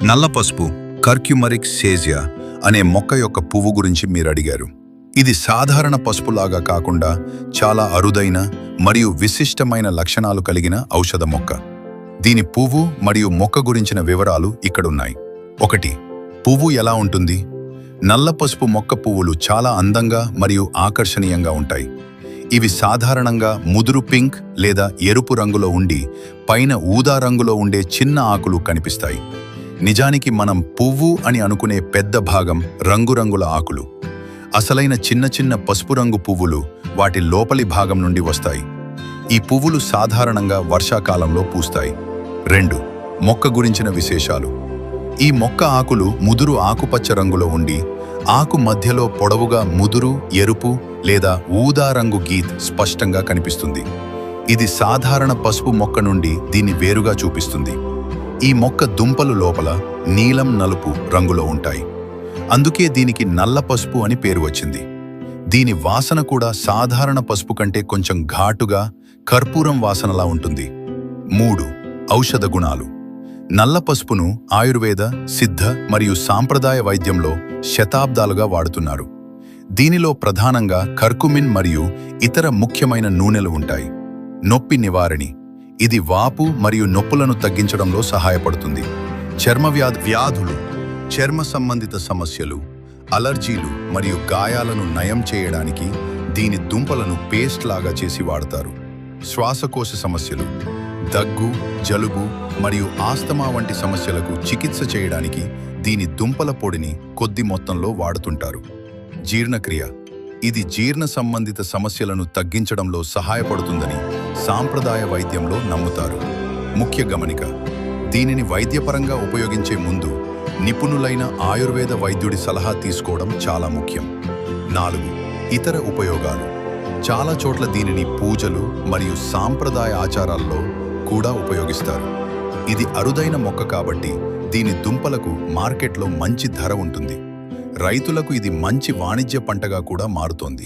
నల్ల పసుపు కర్క్యుమరిక్ సేజియా అనే మొక్క యొక్క పువ్వు గురించి మీరు అడిగారు. ఇది సాధారణ పసుపులాగా కాకుండా చాలా అరుదైన మరియు విశిష్టమైన లక్షణాలు కలిగిన ఔషధ మొక్క. దీని పువ్వు మరియు మొక్క గురించిన వివరాలు ఇక్కడున్నాయి. 1. పువ్వు ఎలా ఉంటుంది? నల్ల పసుపు మొక్క పువ్వులు చాలా అందంగా మరియు ఆకర్షణీయంగా ఉంటాయి. ఇవి సాధారణంగా ముదురు పింక్ లేదా ఎరుపు రంగులో ఉండి పైన ఊదా రంగులో ఉండే చిన్న ఆకులు కనిపిస్తాయి. నిజానికి మనం పువ్వు అని అనుకునే పెద్ద భాగం రంగురంగుల ఆకులు. అసలైన చిన్న చిన్న పసుపు రంగు పువ్వులు వాటి లోపలి భాగం నుండి వస్తాయి. ఈ పువ్వులు సాధారణంగా వర్షాకాలంలో పూస్తాయి. 2. మొక్క గురించిన విశేషాలు. ఈ మొక్క ఆకులు ముదురు ఆకుపచ్చ రంగులో ఉండి ఆకు మధ్యలో పొడవుగా ముదురు ఎరుపు లేదా ఊదా రంగు గీత్ స్పష్టంగా కనిపిస్తుంది. ఇది సాధారణ పసుపు మొక్క నుండి దీన్ని వేరుగా చూపిస్తుంది. ఈ మొక్క దుంపలు లోపల నీలం నలుపు రంగులో ఉంటాయి. అందుకే దీనికి నల్ల పసుపు అని పేరు వచ్చింది. దీని వాసన కూడా సాధారణ పసుపు కంటే కొంచెం ఘాటుగా కర్పూరం వాసనలా ఉంటుంది. 3. ఔషధ గుణాలు. నల్ల పసుపును ఆయుర్వేద, సిద్ధ మరియు సాంప్రదాయ వైద్యంలో శతాబ్దాలుగా వాడుతున్నారు. దీనిలో ప్రధానంగా కర్కుమిన్ మరియు ఇతర ముఖ్యమైన నూనెలు ఉంటాయి. నొప్పి నివారణి. ఇది వాపు మరియు నొప్పులను తగ్గించడంలో సహాయపడుతుంది. చర్మ వ్యాధులు, చర్మ సంబంధిత సమస్యలు, అలర్జీలు మరియు గాయాలను నయం చేయడానికి దీని దుంపలను పేస్ట్ లాగా చేసి వాడతారు. శ్వాసకోశ సమస్యలు, దగ్గు, జలుబు మరియు ఆస్తమా వంటి సమస్యలకు చికిత్స చేయడానికి దీని దుంపల పొడిని కొద్ది మొత్తంలో వాడుతుంటారు. జీర్ణక్రియ. ఇది జీర్ణ సంబంధిత సమస్యలను తగ్గించడంలో సహాయపడుతుందని సాంప్రదాయ వైద్యంలో నమ్ముతారు. ముఖ్య గమనిక: దీనిని వైద్యపరంగా ఉపయోగించే ముందు నిపుణులైన ఆయుర్వేద వైద్యుడి సలహా తీసుకోవడం చాలా ముఖ్యం. 4. ఇతర ఉపయోగాలు. చాలా చోట్ల దీనిని పూజలు మరియు సాంప్రదాయ ఆచారాల్లో కూడా ఉపయోగిస్తారు. ఇది అరుదైన మొక్క కాబట్టి దీని దుంపలకు మార్కెట్లో మంచి ధర ఉంటుంది. రైతులకు ఇది మంచి వాణిజ్య పంటగా కూడా మారుతోంది.